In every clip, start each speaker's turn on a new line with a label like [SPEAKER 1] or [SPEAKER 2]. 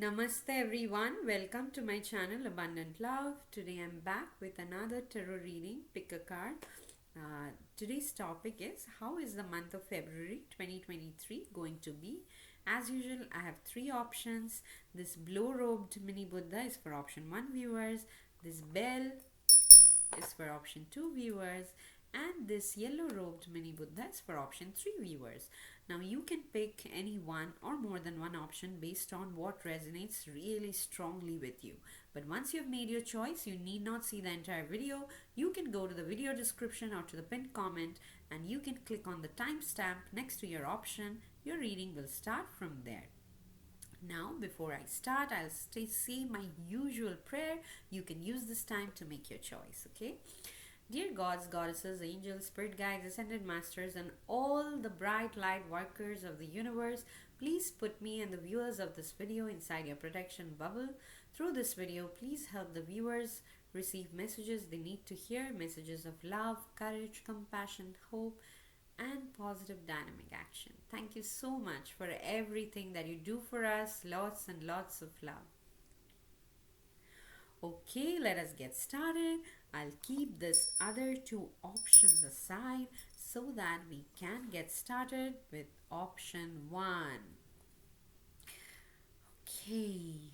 [SPEAKER 1] Namaste everyone, welcome to my channel Abundant Love. Today I'm back with another tarot reading. Pick a card. Today's topic is how is the month of February 2023 going to be? As usual, I have three options. This blue robed mini Buddha is for option 1 viewers. This bell is for option 2 viewers, and this yellow robed mini Buddha is for option 3 viewers. Now you can pick any one or more than one option based on what resonates really strongly with you. But once you've made your choice, you need not see the entire video. You can go to the video description or to the pinned comment and you can click on the timestamp next to your option. Your reading will start from there. Now, before I start, I'll say my usual prayer. You can use this time to make your choice, okay? Dear gods, goddesses, angels, spirit guides, ascended masters, and all the bright light workers of the universe, please put me and the viewers of this video inside your protection bubble. Through this video, please help the viewers receive messages they need to hear, messages of love, courage, compassion, hope, and positive dynamic action. Thank you so much for everything that you do for us. Lots and lots of love. Okay, let us get started. I'll keep this other two options aside so that we can get started with option 1. Okay.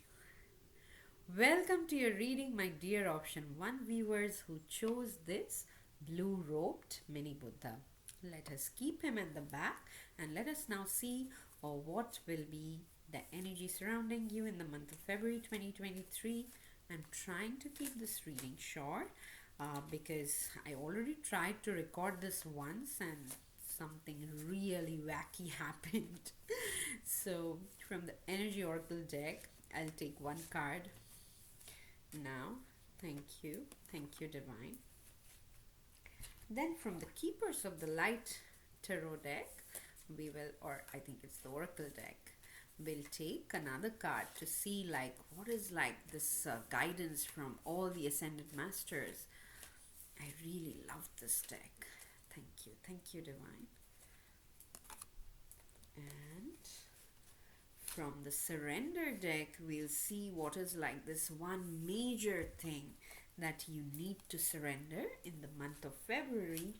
[SPEAKER 1] Welcome to your reading, my dear option 1 viewers who chose this blue robed mini Buddha. Let us keep him at the back and let us now see what will be the energy surrounding you in the month of February 2023. I'm trying to keep this reading short because I already tried to record this once and something really wacky happened. So from the energy oracle deck, I'll take one card now. Thank you divine. Then from the Keepers of the Light tarot deck, we will, or I think it's the oracle deck, we'll take another card to see like what is like this guidance from all the ascended masters. I really love this deck. Thank you divine. And from the surrender deck, we'll see what is like this one major thing that you need to surrender in the month of February.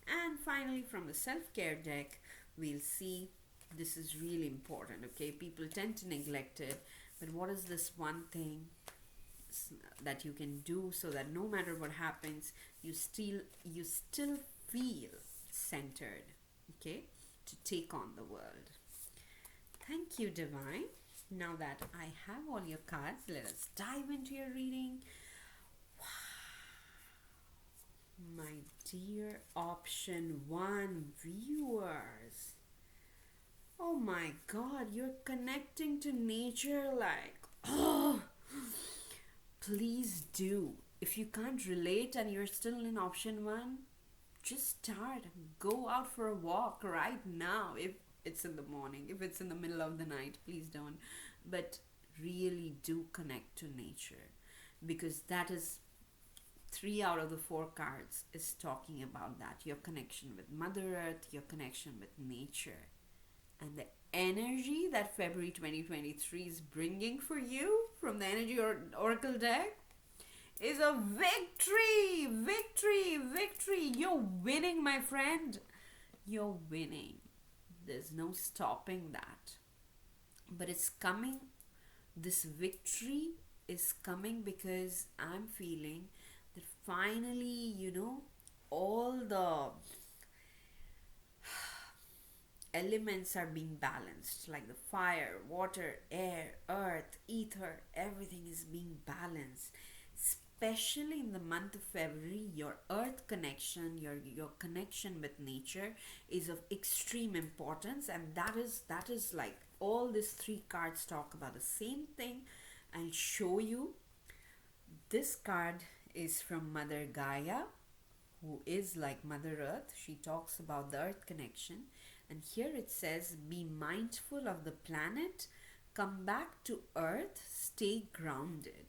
[SPEAKER 1] And finally, from the self-care deck, we'll see, this is really important, okay? People tend to neglect it, but what is this one thing that you can do so that no matter what happens, you still feel centered, okay, to take on the world. Thank you divine. Now that I have all your cards, let us dive into your reading. My dear option 1 viewers, oh my god, you're connecting to nature like, oh, please do. If you can't relate and you're still in option 1, just start. Go out for a walk right now. If it's in the morning, if it's in the middle of the night, please don't. But really do connect to nature, because that is 3 out of the 4 cards is talking about that. Your connection with Mother Earth, your connection with nature. And the energy that February 2023 is bringing for you from the energy oracle deck is a victory. You're winning, my friend. You're winning. There's no stopping that. But it's coming. This victory is coming because I'm feeling that finally, all the elements are being balanced, like the fire, water, air, earth, ether, everything is being balanced. Especially in the month of February, your earth connection, your connection with nature is of extreme importance, and that is like all these 3 cards talk about the same thing. I'll show you. This card is from Mother Gaia, who is like Mother Earth. She talks about the earth connection, and here it says, be mindful of the planet, come back to earth, stay grounded.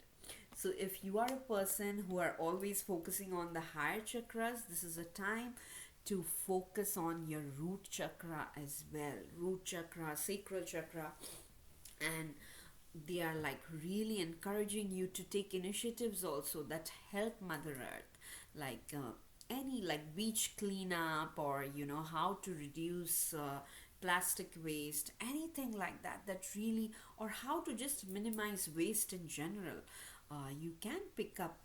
[SPEAKER 1] So if you are a person who are always focusing on the higher chakras, this is a time to focus on your root chakra as well. Root chakra, sacral chakra, and they are like really encouraging you to take initiatives also that help Mother Earth, like any like beach cleanup, or how to reduce plastic waste, anything like that, that really, or how to just minimize waste in general. You can pick up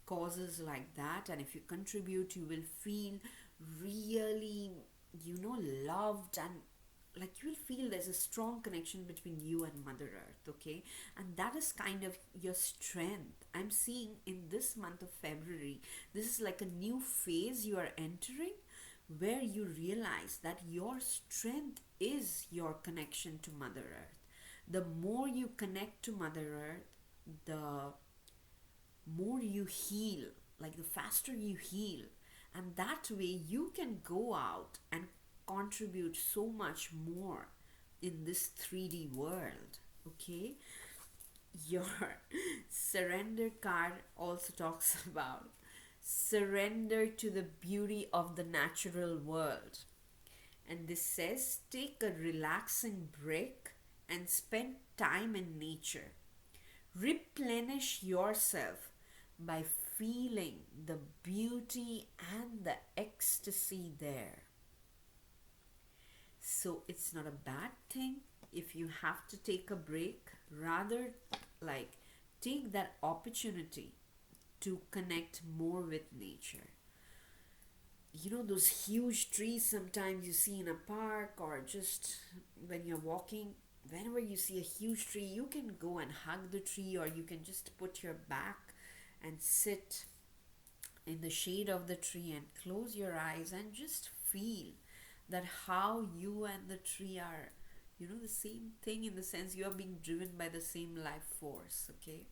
[SPEAKER 1] causes like that, and if you contribute, you will feel really, loved, and like you will feel there's a strong connection between you and Mother Earth. Okay, and that is kind of your strength. I'm seeing in this month of February, this is like a new phase you are entering, where you realize that your strength is your connection to Mother Earth. The more you connect to Mother Earth, the more you heal, like the faster you heal. And that way you can go out and contribute so much more in this 3D world. Okay, your surrender card also talks about surrender to the beauty of the natural world. And this says take a relaxing break and spend time in nature. Replenish yourself by feeling the beauty and the ecstasy there. So it's not a bad thing if you have to take a break. Rather, like, take that opportunity to connect more with nature. Those huge trees sometimes you see in a park, or just when you're walking, whenever you see a huge tree, you can go and hug the tree, or you can just put your back and sit in the shade of the tree and close your eyes and just feel that how you and the tree are, the same thing, in the sense you are being driven by the same life force. Okay,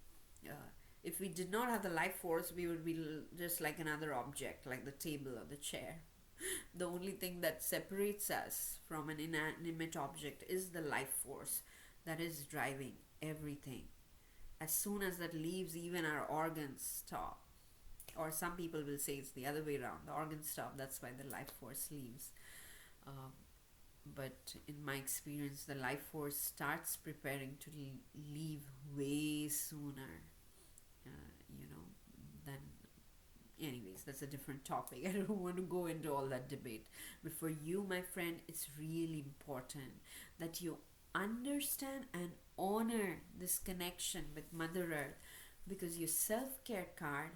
[SPEAKER 1] if we did not have the life force, we would be just like another object, like the table or the chair. The only thing that separates us from an inanimate object is the life force that is driving everything. As soon as that leaves, even our organs stop. Or some people will say it's the other way around, the organs stop, that's why the life force leaves. um, but in my experience, the life force starts preparing to leave way sooner, you know than, anyways, that's a different topic. I don't want to go into all that debate. But for you, my friend, it's really important that you understand and honor this connection with Mother Earth, because your self-care card,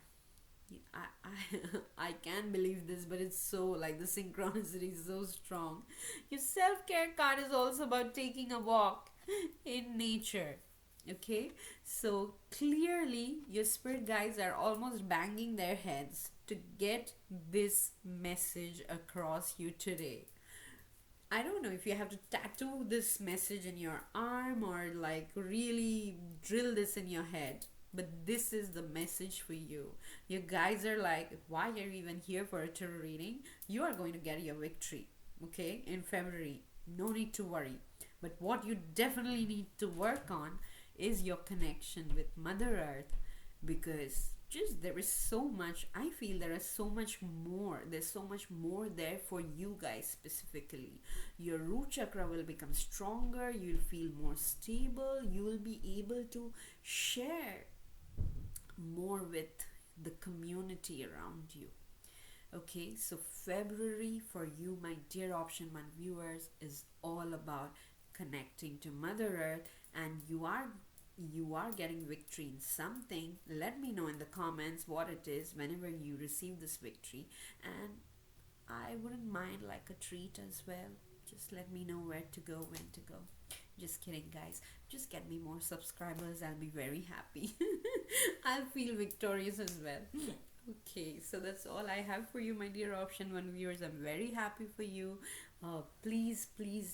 [SPEAKER 1] I can't believe this, but it's so, like, the synchronicity is so strong. Your self-care card is also about taking a walk in nature. Okay, so clearly your spirit guides are almost banging their heads to get this message across you today. I don't know if you have to tattoo this message in your arm, or like really drill this in your head, but this is the message for you. Your guides are like, why are you even here for a tarot reading? You are going to get your victory, okay, in February. No need to worry. But what you definitely need to work on is your connection with Mother Earth, because just there is so much, I feel there is so much more, there's so much more there for you guys specifically. Your root chakra will become stronger, you'll feel more stable, you will be able to share more with the community around you. Okay, so February for you, my dear Option One viewers, is all about connecting to Mother Earth, and you are getting victory in something. Let me know in the comments what it is whenever you receive this victory, and I wouldn't mind like a treat as well. Just let me know where to go, when to go. Just kidding, guys. Just get me more subscribers. I'll be very happy. I'll feel victorious as well. Okay, so that's all I have for you, my dear Option One viewers. I'm very happy for you. Please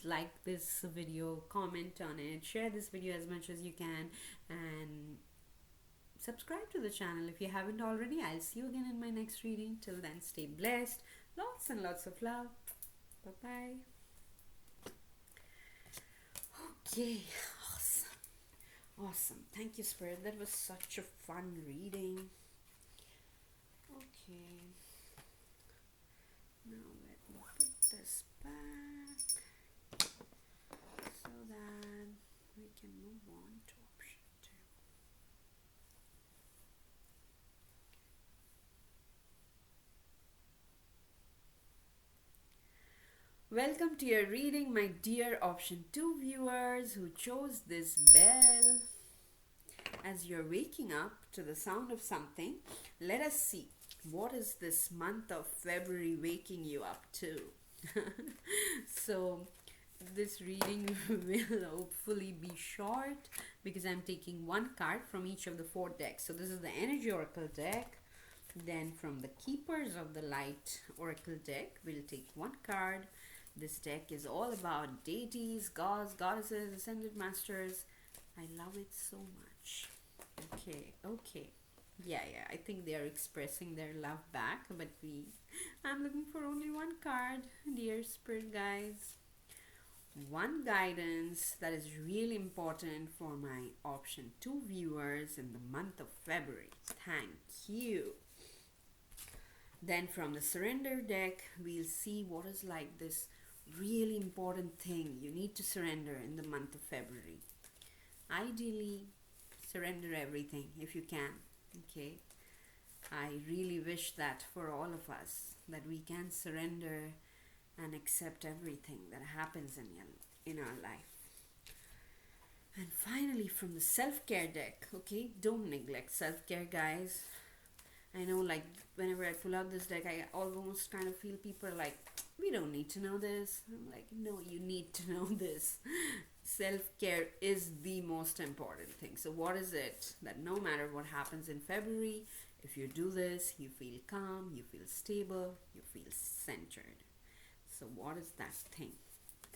[SPEAKER 1] like this video, comment on it, share this video as much as you can, and subscribe to the channel if you haven't already. I'll see you again in my next reading. Till then, stay blessed. Lots and lots of love. Bye-bye. Okay, awesome. Thank you, Spirit. That was such a fun reading. Okay, now let me put this back so that we can move on to Welcome to your reading, my dear option 2 viewers who chose this bell. As you're waking up to the sound of something, let us see what is this month of February waking you up to. So, this reading will hopefully be short because I'm taking one card from each of the 4 decks. So, this is the Energy Oracle deck. Then, from the Keepers of the Light Oracle deck, we'll take one card. This deck is all about deities, gods, goddesses, ascended masters. I love it so much. Okay. Yeah, I think they are expressing their love back, but I'm looking for only one card, dear spirit guides. One guidance that is really important for my option 2 viewers in the month of February. Thank you. Then from the surrender deck, we'll see what is like this really important thing you need to surrender in the month of February. Ideally, surrender everything if you can. Okay, I really wish that for all of us, that we can surrender and accept everything that happens in our life. And finally, from the self-care deck, okay, don't neglect self-care, guys. I know, like, whenever I pull out this deck, I almost kind of feel people are like, we don't need to know this. I'm like, no, you need to know this. Self-care is the most important thing. So what is it that no matter what happens in February, if you do this, you feel calm, you feel stable, you feel centered. So what is that thing?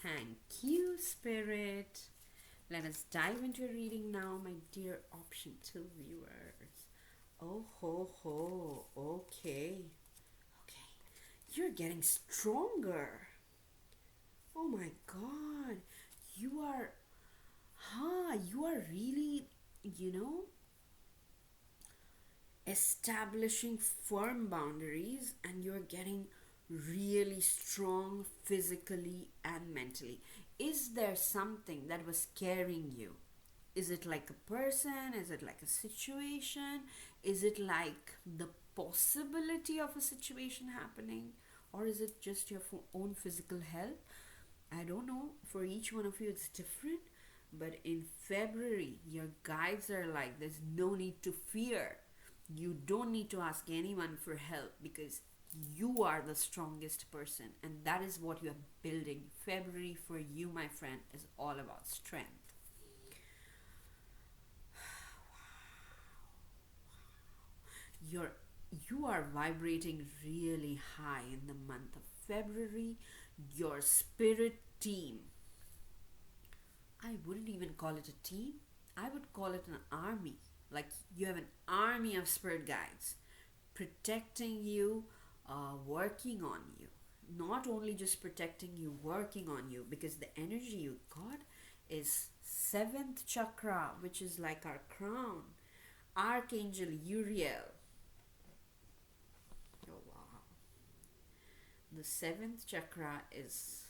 [SPEAKER 1] Thank you, Spirit. Let us dive into a reading now, my dear option 2 viewers. Oh ho ho, okay. You're getting stronger. Oh my god. You are really, establishing firm boundaries, and you're getting really strong physically and mentally. Is there something that was scaring you? Is it like a person? Is it like a situation? Is it like the possibility of a situation happening? Or is it just your own physical health? I don't know. For each one of you, it's different. But in February, your guides are like, there's no need to fear. You don't need to ask anyone for help because you are the strongest person. And that is what you are building. February for you, my friend, is all about strength. You are vibrating really high in the month of February. Your spirit team, I wouldn't even call it a team, I would call it an army. Like, you have an army of spirit guides protecting you, working on you. Not only just protecting you, working on you, because the energy you got is 7th chakra, which is like our crown. Archangel Uriel. Oh wow. The 7th chakra is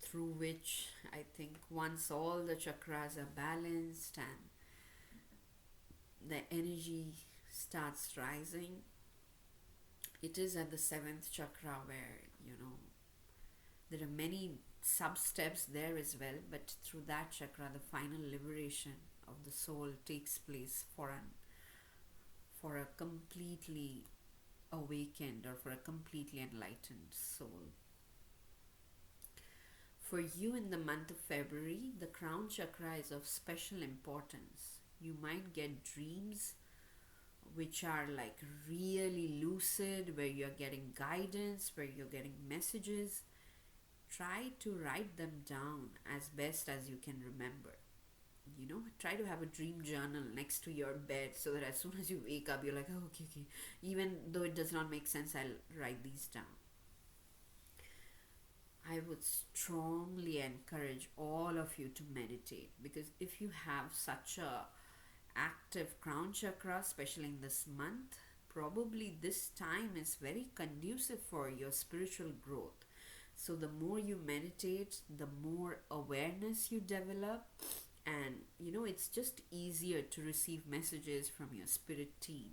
[SPEAKER 1] through which I think once all the chakras are balanced and the energy starts rising, it is at the 7th chakra where, there are many sub steps there as well, but through that chakra, the final liberation of the soul takes place for a completely awakened or for a completely enlightened soul. For you in the month of February, the crown chakra is of special importance. You might get dreams which are like really lucid, where you're getting guidance, where you're getting messages. Try to write them down as best as you can remember. Try to have a dream journal next to your bed so that as soon as you wake up, you're like, oh, okay. Even though it does not make sense, I'll write these down. I would strongly encourage all of you to meditate, because if you have such a active crown chakra, especially in this month, probably this time is very conducive for your spiritual growth. So the more you meditate, the more awareness you develop, and it's just easier to receive messages from your spirit team,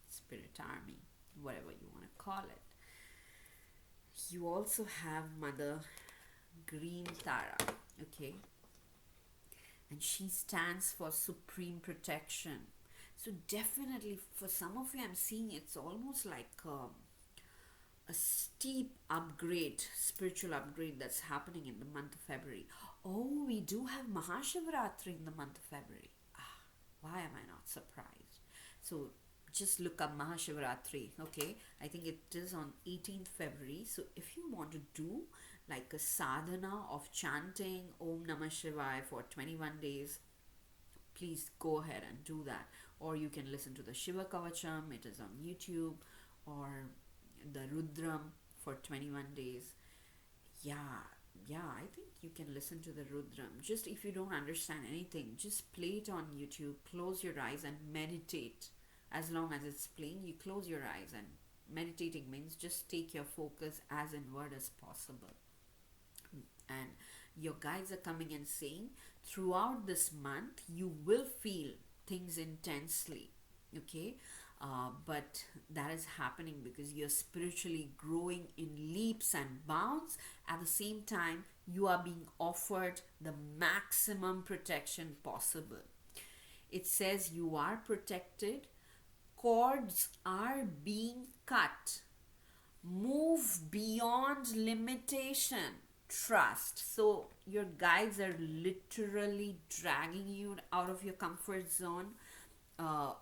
[SPEAKER 1] spirit army, whatever you want to call it. You also have Mother Green Tara, okay, and she stands for supreme protection. So definitely for some of you, I'm seeing it's almost like a steep upgrade, spiritual upgrade that's happening in the month of February. Oh, we do have Mahashivratri in the month of February. Ah, why am I not surprised? So just look up Mahashivratri, okay? I think it is on 18th February. So if you want to do like a sadhana of chanting Om Namah Shivaya for 21 days, please go ahead and do that. Or you can listen to the Shiva Kavacham, it is on YouTube, or the Rudram for 21 days. Yeah, yeah, I think you can listen to the Rudram. Just if you don't understand anything, just play it on YouTube, close your eyes and meditate. As long as it's playing, you close your eyes, and meditating means just take your focus as inward as possible. And your guides are coming and saying throughout this month you will feel things intensely, okay, but that is happening because you're spiritually growing in leaps and bounds. At the same time, you are being offered the maximum protection possible. It says you are protected, cords are being cut, move beyond limitation, trust. So your guides are literally dragging you out of your comfort zone. uh,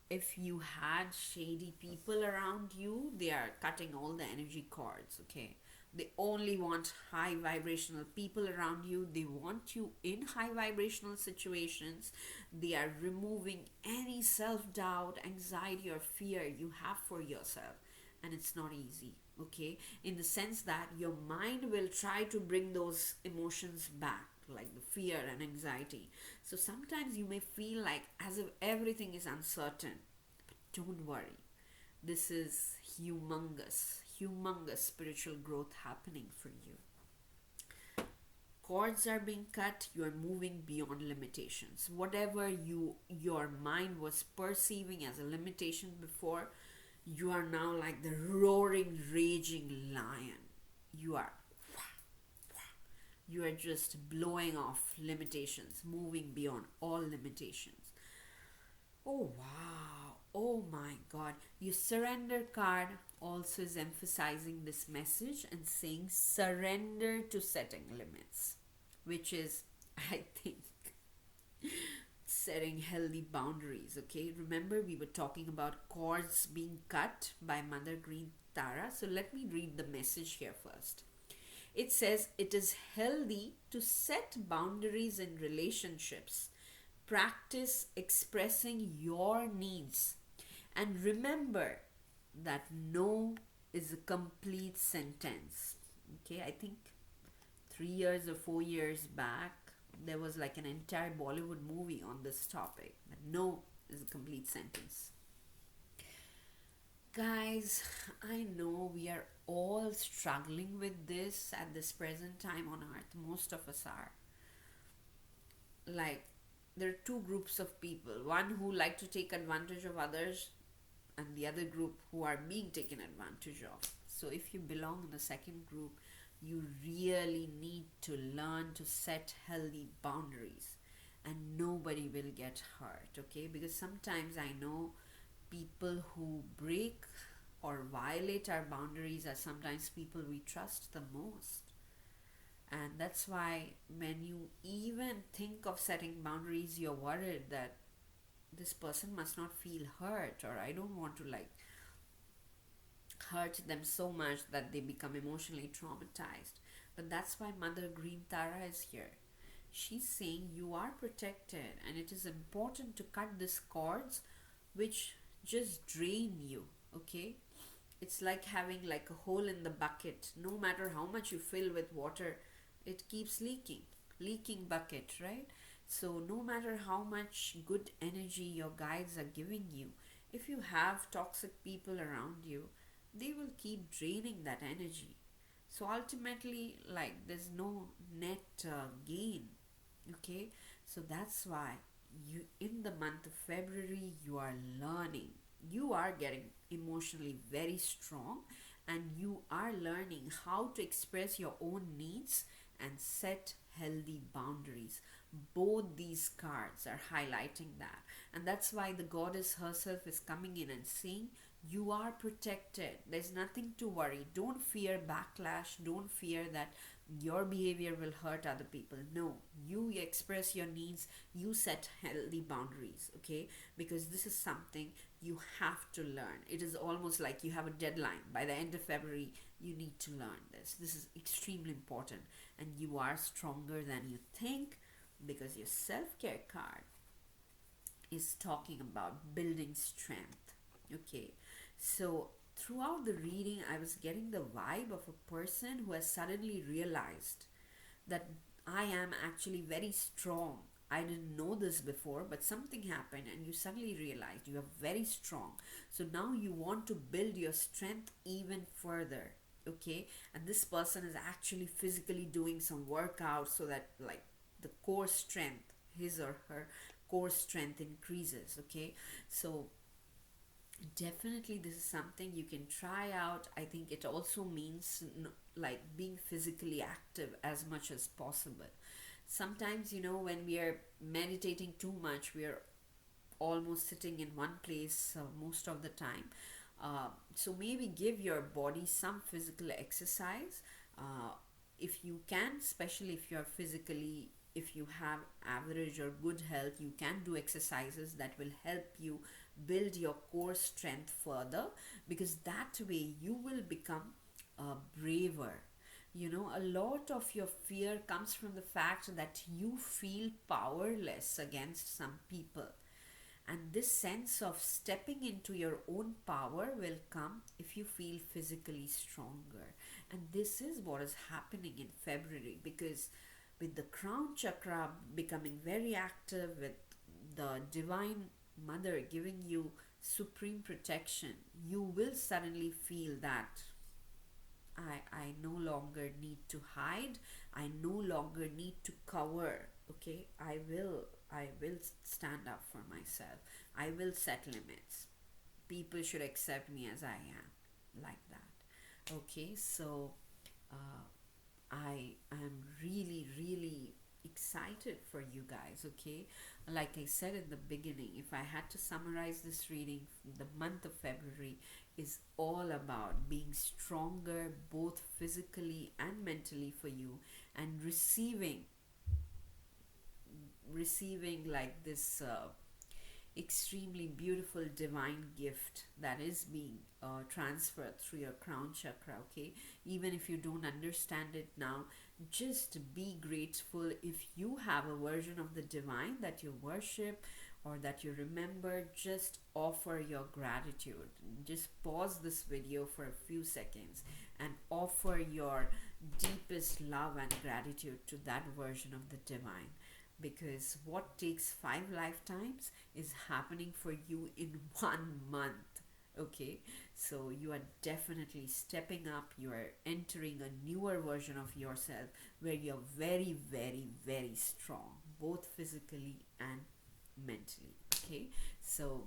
[SPEAKER 1] if you had shady people around you, they are cutting all the energy cords, okay? They only want high vibrational people around you. They want you in high vibrational situations. They are removing any self doubt, anxiety, or fear you have for yourself. And it's not easy, okay? In the sense that your mind will try to bring those emotions back, like the fear and anxiety. So sometimes you may feel like as if everything is uncertain. But don't worry. This is humongous spiritual growth happening for you. Cords are being cut, you are moving beyond limitations. Whatever your mind was perceiving as a limitation before, you are now like the roaring, raging lion. You are just blowing off limitations, moving beyond all limitations. Oh wow. Oh my god. Your surrender card also is emphasizing this message and saying surrender to setting limits, which is, I think, setting healthy boundaries. Okay, remember we were talking about cords being cut by Mother Green Tara. So let me read the message here first. It says it is healthy to set boundaries in relationships. Practice expressing your needs. And remember that no is a complete sentence. Okay, I think 3 years or 4 years back, there was like an entire Bollywood movie on this topic. That no is a complete sentence. Guys, I know we are all struggling with this at this present time on earth. Most of us are. Like, there are two groups of people, one who like to take advantage of others, and the other group who are being taken advantage of. So if you belong in the second group, you really need to learn to set healthy boundaries, and nobody will get hurt, okay? Because sometimes I know people who break or violate our boundaries are sometimes people we trust the most. And that's why when you even think of setting boundaries, you're worried that this person must not feel hurt, or I don't want to like hurt them so much that they become emotionally traumatized. But that's why Mother Green Tara is here. She's saying you are protected, and it is important to cut these cords which just drain you, okay? It's like having like a hole in the bucket. No matter how much you fill with water, it keeps leaking bucket, right? So no matter how much good energy your guides are giving you, if you have toxic people around you, they will keep draining that energy. So ultimately, like, there's no net gain, okay? So that's why you, in the month of February, you are learning, you are getting emotionally very strong, and you are learning how to express your own needs and set healthy boundaries. Both these cards are highlighting that, and that's why the goddess herself is coming in and saying, you are protected. There's nothing to worry. Don't fear backlash. Don't fear that your behavior will hurt other people. No, you express your needs, you set healthy boundaries, okay? Because this is something you have to learn. It is almost like you have a deadline. By the end of February, you need to learn this. This is extremely important, and you are stronger than you think, because your self care card is talking about building strength, okay? So throughout the reading, I was getting the vibe of a person who has suddenly realized that I am actually very strong. I didn't know this before, but something happened and you suddenly realized you are very strong. So now you want to build your strength even further. Okay, and this person is actually physically doing some workout so that, like, the core strength, his or her core strength increases. Okay, so definitely this is something you can try out. I think it also means like being physically active as much as possible. Sometimes, when we are meditating too much, we are almost sitting in one place most of the time. So maybe give your body some physical exercise, uh, if you can, especially if you're physically, if you have average or good health, you can do exercises that will help you build your core strength further, because that way you will become braver. A lot of your fear comes from the fact that you feel powerless against some people, and this sense of stepping into your own power will come if you feel physically stronger. And this is what is happening in February, because with the crown chakra becoming very active, with the divine mother giving you supreme protection, you will suddenly feel that I no longer need to hide. I no longer need to cover. Okay, I will stand up for myself. I will set limits. People should accept me as I am, like that. Okay, so uh, I am really, really excited for you guys, okay? Like I said in the beginning, if I had to summarize this reading, the month of February is all about being stronger both physically and mentally for you, and receiving like this extremely beautiful divine gift that is being transferred through your crown chakra. Okay, even if you don't understand it now, just be grateful. If you have a version of the divine that you worship or that you remember, just offer your gratitude. Just pause this video for a few seconds and offer your deepest love and gratitude to that version of the divine, because what takes 5 lifetimes is happening for you in 1 month. Okay, so you are definitely stepping up, you are entering a newer version of yourself where you're very, very, very strong, both physically and mentally. Okay, so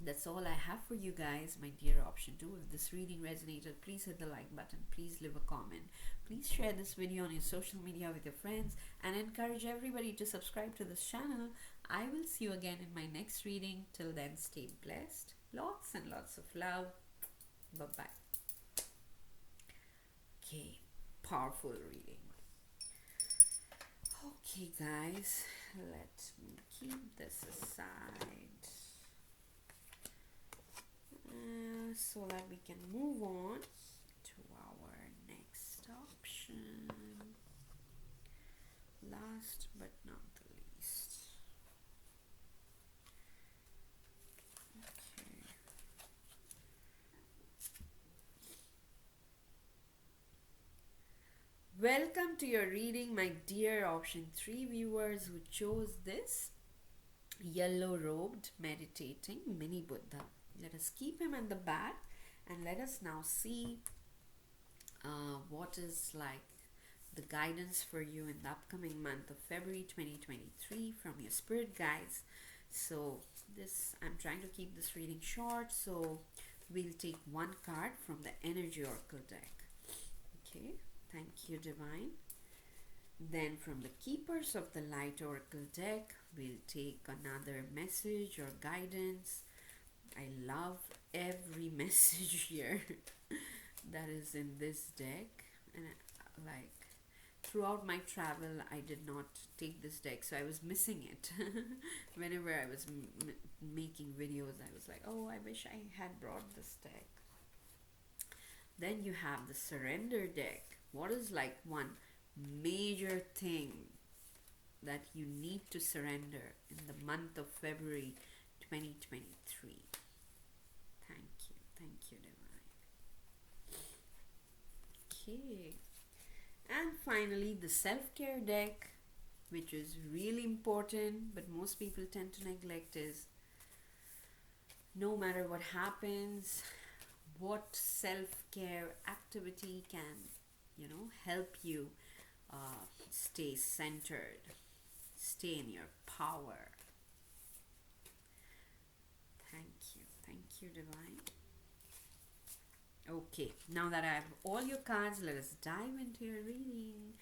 [SPEAKER 1] that's all I have for you guys, my dear option 2. If this reading resonated, please hit the like button, please leave a comment, please share this video on your social media with your friends, and encourage everybody to subscribe to this channel. I will see you again in my next reading. Till then, stay blessed. Lots and lots of love. Bye bye. Okay, powerful reading. Okay, guys, let me keep this aside so that we can move on to our next option. Last but not the least. Okay. Welcome to your reading, my dear option 3 viewers who chose this yellow robed meditating mini Buddha. Let us keep him in the back and let us now see what is like the guidance for you in the upcoming month of February 2023 from your spirit guides. So this, I'm trying to keep this reading short, so we'll take one card from the Energy Oracle deck. Okay, thank you, Divine. Then from the Keepers of the Light Oracle deck, we'll take another message or guidance. I love every message here that is in this deck, and like throughout my travel I did not take this deck, so I was missing it. Whenever I was making videos, I was like, oh, I wish I had brought this deck. Then you have the Surrender deck. What is like one major thing that you need to surrender in the month of February 2023? Thank you, Divine. Okay, and finally the self-care deck, which is really important but most people tend to neglect, is no matter what happens, what self-care activity can help you stay centered, stay in your power. Thank you, Divine. Okay, now that I have all your cards, let us dive into your reading,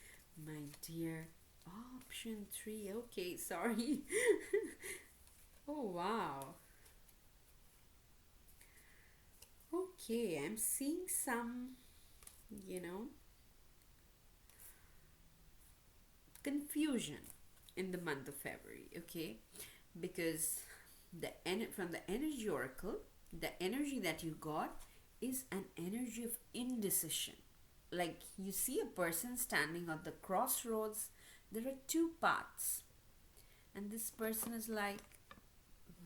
[SPEAKER 1] my dear. Option 3. Okay, sorry. Oh, wow. Okay, I'm seeing some, confusion in the month of February, okay? Because from the Energy Oracle, the energy that you got is an energy of indecision. Like you see a person standing at the crossroads, there are two paths, and this person is like,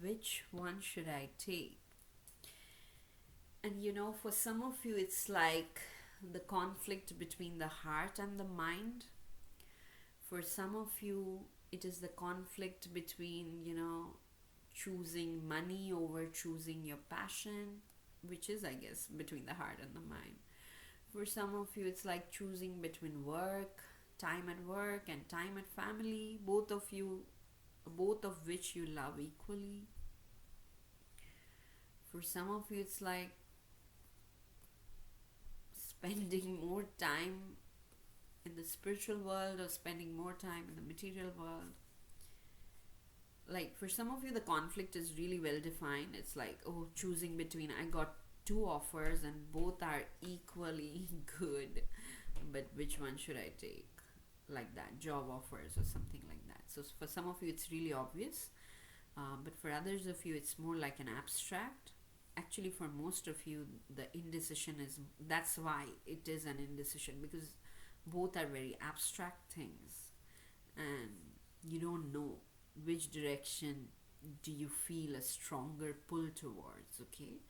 [SPEAKER 1] which one should I take? And for some of you, it's like the conflict between the heart and the mind. For some of you, it is the conflict between, choosing money over choosing your passion, which is, I guess, between the heart and the mind. For some of you, it's like choosing between time at work and time at family, both of which you love equally. For some of you, it's like spending more time in the spiritual world or spending more time in the material world. Like for some of you, the conflict is really well defined. It's like, oh, choosing between, I got two offers and both are equally good, but which one should I take? Like that, job offers or something like that. So for some of you, it's really obvious, but for others of you, it's more like an abstract. Actually, for most of you, the indecision that's why it is an indecision, because both are very abstract things and you don't know which direction do you feel a stronger pull towards. Okay,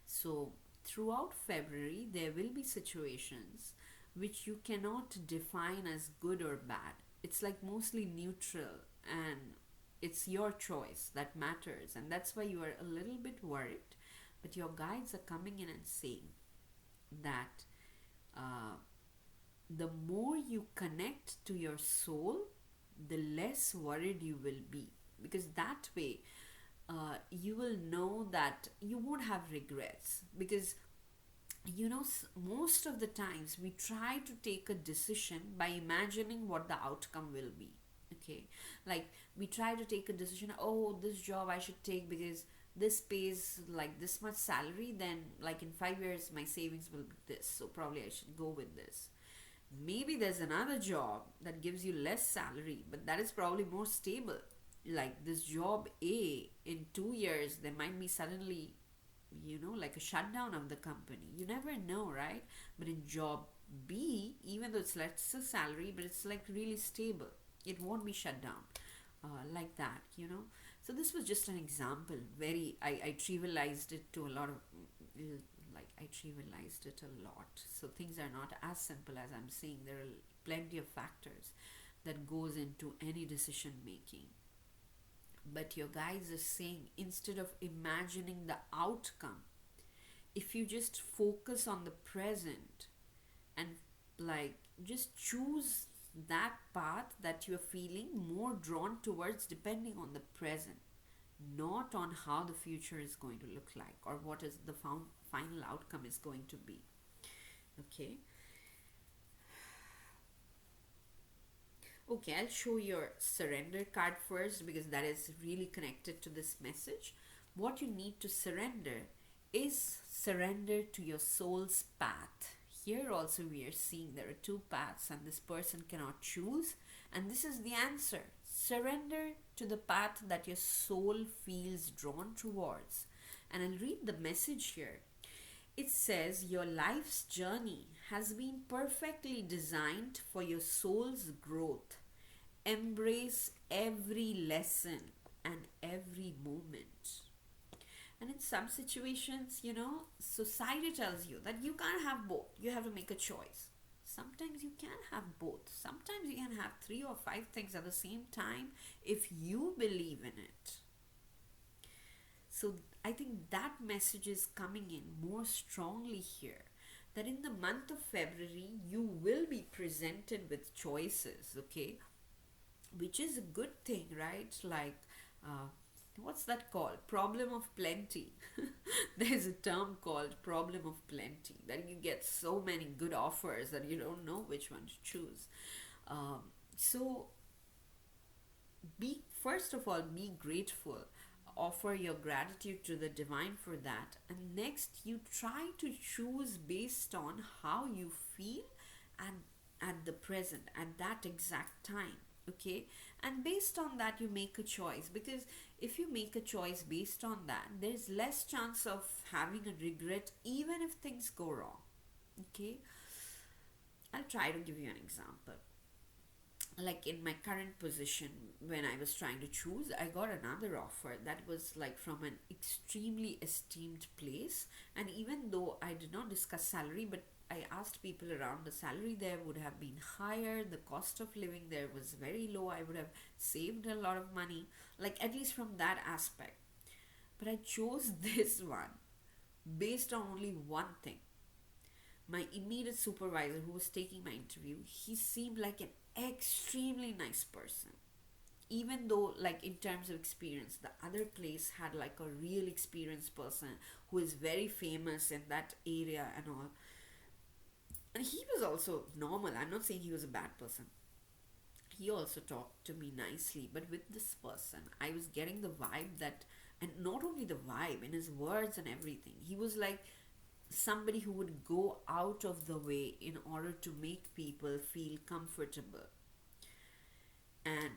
[SPEAKER 1] so throughout February there will be situations which you cannot define as good or bad. It's like mostly neutral, and it's your choice that matters, and that's why you are a little bit worried, but your guides are coming in and saying that the more you connect to your soul, the less worried you will be, because that way you will know that you won't have regrets. Because most of the times we try to take a decision by imagining what the outcome will be. Okay, like we try to take a decision, oh, this job I should take because this pays like this much salary, then like in 5 years my savings will be this, so probably I should go with this. Maybe there's another job that gives you less salary, but that is probably more stable. Like this job A, in 2 years there might be suddenly like a shutdown of the company. You never know, right? But in job B, even though it's lesser salary, but it's like really stable, it won't be shut down, like that. So this was just an example. I trivialized it to a lot of I trivialized it a lot. So things are not as simple as I'm saying. There are plenty of factors that goes into any decision making. But your guides are saying, instead of imagining the outcome, if you just focus on the present and like just choose that path that you're feeling more drawn towards depending on the present, not on how the future is going to look like or what is the final outcome is going to be. Okay. Okay, I'll show your surrender card first because that is really connected to this message. What you need to surrender is surrender to your soul's path. Here also we are seeing there are two paths and this person cannot choose, and this is the answer. Surrender to the path that your soul feels drawn towards. And I'll read the message here. It says your life's journey has been perfectly designed for your soul's growth. Embrace every lesson and every moment. And in some situations, society tells you that you can't have both. You have to make a choice. Sometimes you can have both. Sometimes you can have three or five things at the same time if you believe in it. So I think that message is coming in more strongly here. That in the month of February, you will be presented with choices, okay? Which is a good thing, right? Like, what's that called? Problem of plenty. There's a term called problem of plenty, that you get so many good offers that you don't know which one to choose. So be first of all, be grateful, offer your gratitude to the divine for that, and next you try to choose based on how you feel and at the present at that exact time. Okay, and based on that you make a choice, because if you make a choice based on that, there's less chance of having a regret even if things go wrong. Okay, I'll try to give you an example. Like in my current position, when I was trying to choose, I got another offer that was like from an extremely esteemed place, and even though I did not discuss salary, but I asked people around, the salary there would have been higher, the cost of living there was very low, I would have saved a lot of money, like at least from that aspect. But I chose this one based on only one thing. My immediate supervisor who was taking my interview, he seemed like an extremely nice person. Even though, like, in terms of experience, the other place had like a real experienced person who is very famous in that area and all. And he was also normal. I'm not saying he was a bad person. He also talked to me nicely. But with this person, I was getting the vibe that, and not only the vibe, in his words and everything, he was like somebody who would go out of the way in order to make people feel comfortable. And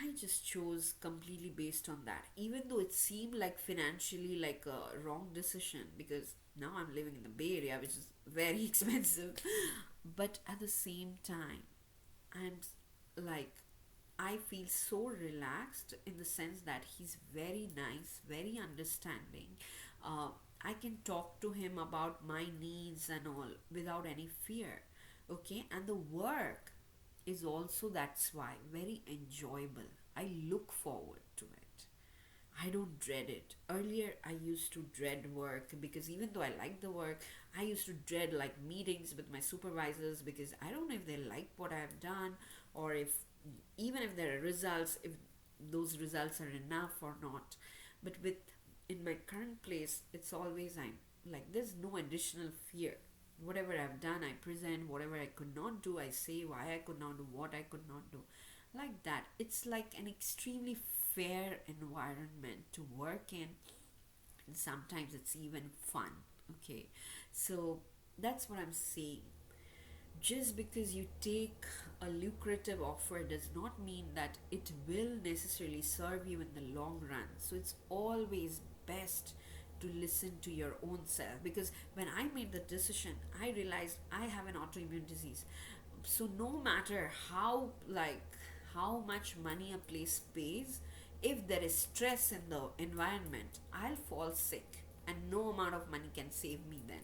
[SPEAKER 1] I just chose completely based on that, even though it seemed like financially like a wrong decision, because now I'm living in the Bay Area, which is very expensive. But at the same time, I'm like, I feel so relaxed in the sense that he's very nice, very understanding. Uh, I can talk to him about my needs and all without any fear. Okay, and the work is also, that's why, very enjoyable. I look forward to it. I don't dread it. Earlier, I used to dread work because even though I like the work, I used to dread like meetings with my supervisors because I don't know if they like what I've done, or if even if there are results, if those results are enough or not. But with in my current place, it's always I'm like there's no additional fear. Whatever I've done, I present. Whatever I could not do, I say why I could not do, what I could not do. Like that. It's like an extremely fair environment to work in, and sometimes it's even fun. Okay, so that's what I'm saying. Just because you take a lucrative offer does not mean that it will necessarily serve you in the long run. So it's always best to listen to your own self, because when I made the decision, I realized I have an autoimmune disease. So no matter how much money a place pays, if there is stress in the environment, I'll fall sick, and no amount of money can save me then.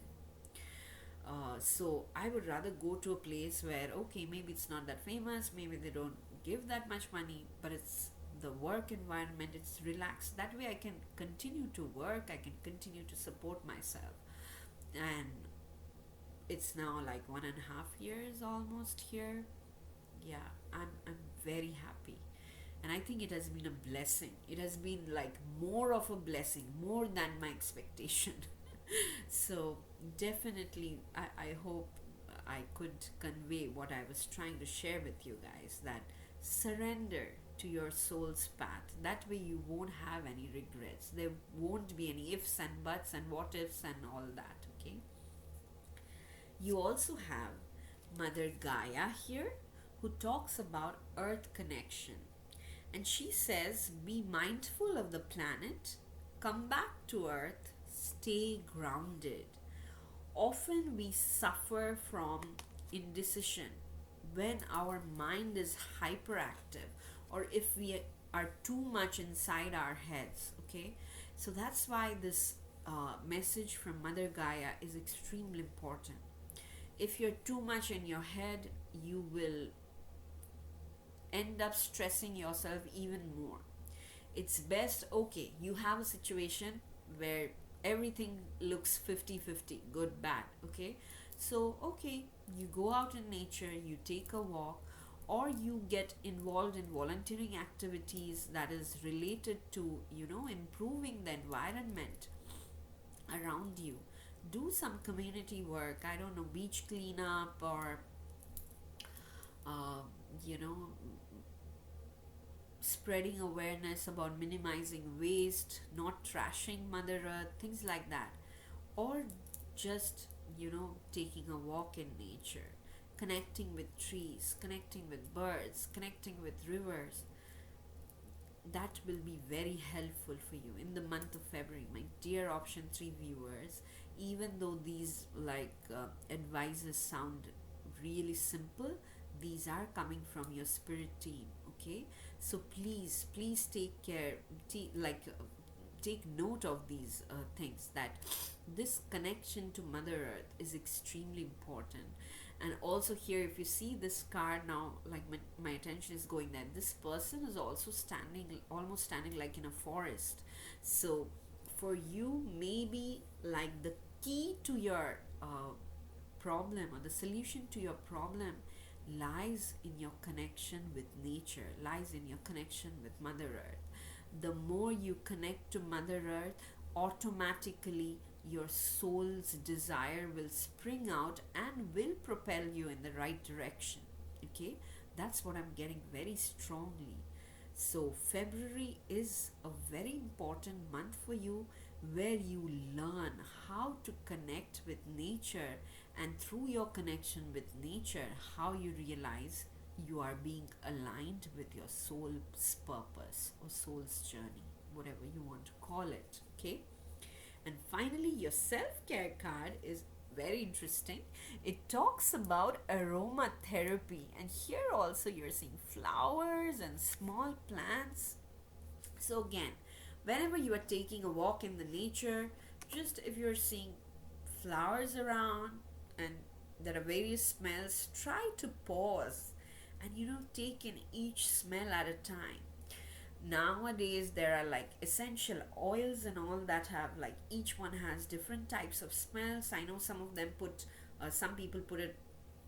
[SPEAKER 1] So I would rather go to a place where, okay, maybe it's not that famous, maybe they don't give that much money, but it's the work environment, it's relaxed. That way I can continue to work, I can continue to support myself. And it's now like 1.5 years almost here. Yeah, I'm very happy. And I think it has been a blessing. It has been like more of a blessing, more than my expectation. So definitely, I hope I could convey what I was trying to share with you guys, that surrender to your soul's path. That way you won't have any regrets. There won't be any ifs and buts and what ifs and all that, okay? You also have Mother Gaia here, who talks about earth connection. And she says, be mindful of the planet, come back to earth, stay grounded. Often we suffer from indecision when our mind is hyperactive, or if we are too much inside our heads, okay? So that's why this message from Mother Gaia is extremely important. If you're too much in your head, you will end up stressing yourself even more. It's best, okay, you have a situation where everything looks 50-50, good, bad, okay? So, okay, you go out in nature, you take a walk, or you get involved in volunteering activities that is related to, improving the environment around you. Do some community work, I don't know, beach cleanup, or uh, you know spreading awareness about minimizing waste, not trashing Mother Earth, things like that. Or just, taking a walk in nature, connecting with trees, connecting with birds, connecting with rivers. That will be very helpful for you in the month of February, my dear option 3 viewers. Even though these advices sound really simple, these are coming from your spirit team, okay? So please take care, take note of these things, that this connection to Mother Earth is extremely important. And also here, if you see this card now, like my attention is going there, this person is also almost standing like in a forest. So for you, maybe like the key to your problem, or the solution to your problem, lies in your connection with nature, lies in your connection with Mother Earth. The more you connect to Mother Earth, automatically your soul's desire will spring out and will propel you in the right direction. Okay, that's what I'm getting very strongly. So February is a very important month for you, where you learn how to connect with nature, and through your connection with nature, how you realize you are being aligned with your soul's purpose or soul's journey, whatever you want to call it. Okay, and finally, your self-care card is very interesting. It talks about aromatherapy, and here also you're seeing flowers and small plants. So again, whenever you are taking a walk in the nature, just if you're seeing flowers around and there are various smells, try to pause and take in each smell at a time. Nowadays there are like essential oils and all that have, like, each one has different types of smells. I know some of them put some people put it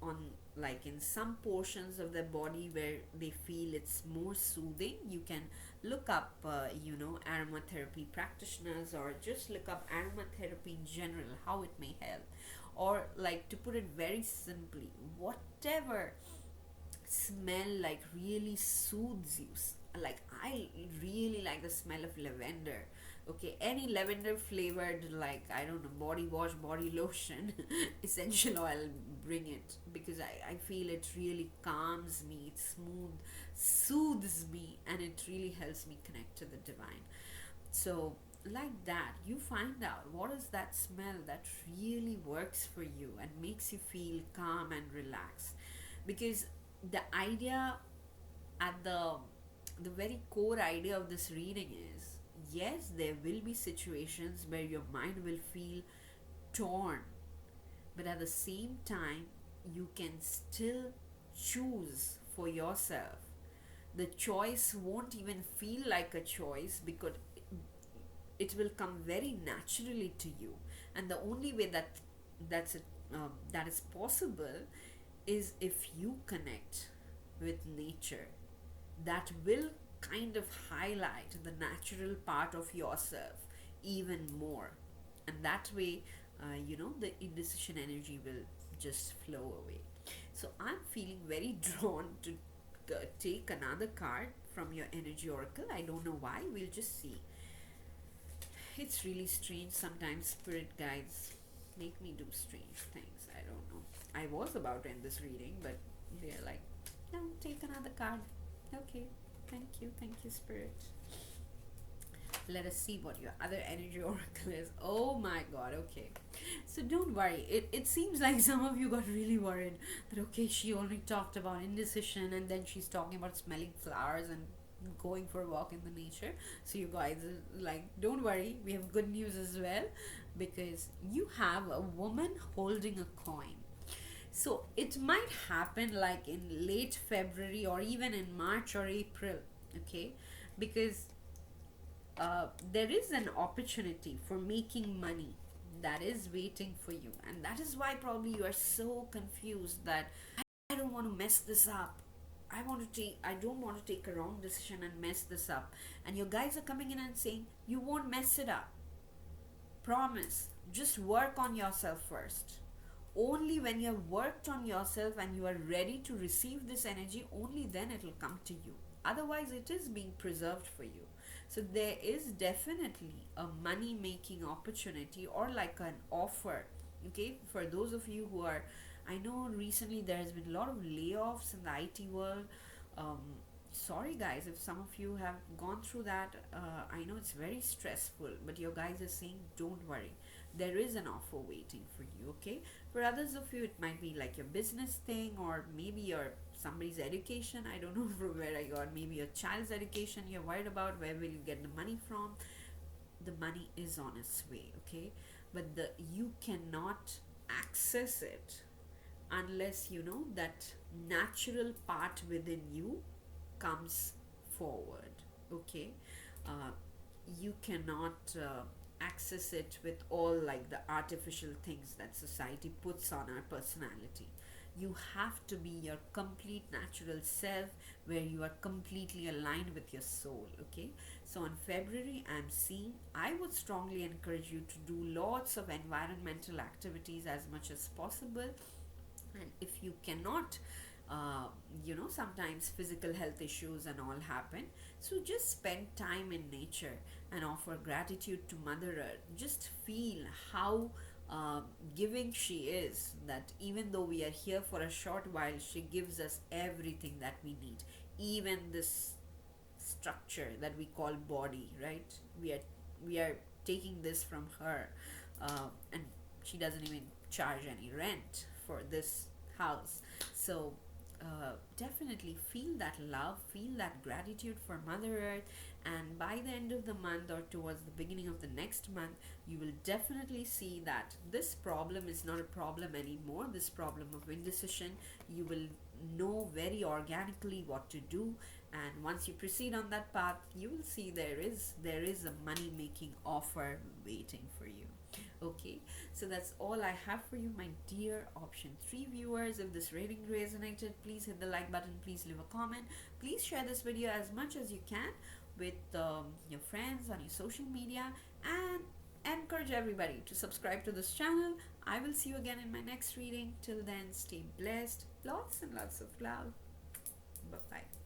[SPEAKER 1] on, like, in some portions of their body where they feel it's more soothing. You can look up aromatherapy practitioners, or just look up aromatherapy in general, how it may help. Or, like, to put it very simply, whatever smell like really soothes you. Like, I really like the smell of lavender. Okay, any lavender flavored, like, I don't know, body wash, body lotion, essential oil, bring it, because I feel it really calms me, it soothes me, and it really helps me connect to the divine. So like that, you find out what is that smell that really works for you and makes you feel calm and relaxed. Because the idea, at the very core idea of this reading is, yes, there will be situations where your mind will feel torn, but at the same time you can still choose for yourself. The choice won't even feel like a choice, because it will come very naturally to you. And the only way that is possible is if you connect with nature. That will kind of highlight the natural part of yourself even more, and that way the indecision energy will just flow away. So I'm feeling very drawn to take another card from your energy oracle. I don't know why, we'll just see. It's really strange sometimes, spirit guides make me do strange things. I don't know. I was about to end this reading, but they're like, no, take another card. Okay, thank you, spirit. Let us see what your other energy oracle is. Oh my god, okay. So don't worry. It seems like some of you got really worried that, okay, she only talked about indecision and then she's talking about smelling flowers and going for a walk in the nature. So you guys are like, don't worry, we have good news as well, because you have a woman holding a coin. So it might happen like in late February or even in March or April, okay? Because there is an opportunity for making money that is waiting for you, and that is why probably you are so confused that I don't want to mess this up. I don't want to take a wrong decision and mess this up. And your guys are coming in and saying, you won't mess it up. Promise. Just work on yourself first. Only when you have worked on yourself and you are ready to receive this energy, only then it will come to you. Otherwise, it is being preserved for you. So there is definitely a money making opportunity or like an offer. Okay, for those of you who are, I know recently there has been a lot of layoffs in the IT world. Um, Sorry guys if some of you have gone through that. I know it's very stressful, but your guys are saying don't worry, there is an offer waiting for you. Okay, for others of you it might be like your business thing, or maybe your somebody's education. I don't know from where I got, maybe your child's education you're worried about, where will you get the money from. The money is on its way, okay, but the you cannot access it unless you know that natural part within you comes forward. Okay, uh, you cannot access it with all like the artificial things that society puts on our personality. You have to be your complete natural self, where you are completely aligned with your soul. Okay, so in February I'm seeing, I would strongly encourage you to do lots of environmental activities as much as possible. And if you cannot, uh, sometimes physical health issues and all happen, so just spend time in nature and offer gratitude to Mother Earth. Just feel how giving she is, that even though we are here for a short while, she gives us everything that we need, even this structure that we call body, right? We are taking this from her, and she doesn't even charge any rent for this house. So definitely feel that love, feel that gratitude for Mother Earth, and by the end of the month or towards the beginning of the next month, you will definitely see that this problem is not a problem anymore. This problem of indecision, you will know very organically what to do, and once you proceed on that path, you will see there is a money making offer waiting for you. Okay, so that's all I have for you, my dear option 3 viewers. If this reading resonated, please hit the like button, please leave a comment, please share this video as much as you can with your friends on your social media, and encourage everybody to subscribe to this channel. I will see you again in my next reading. Till then, stay blessed, lots and lots of love. Bye bye.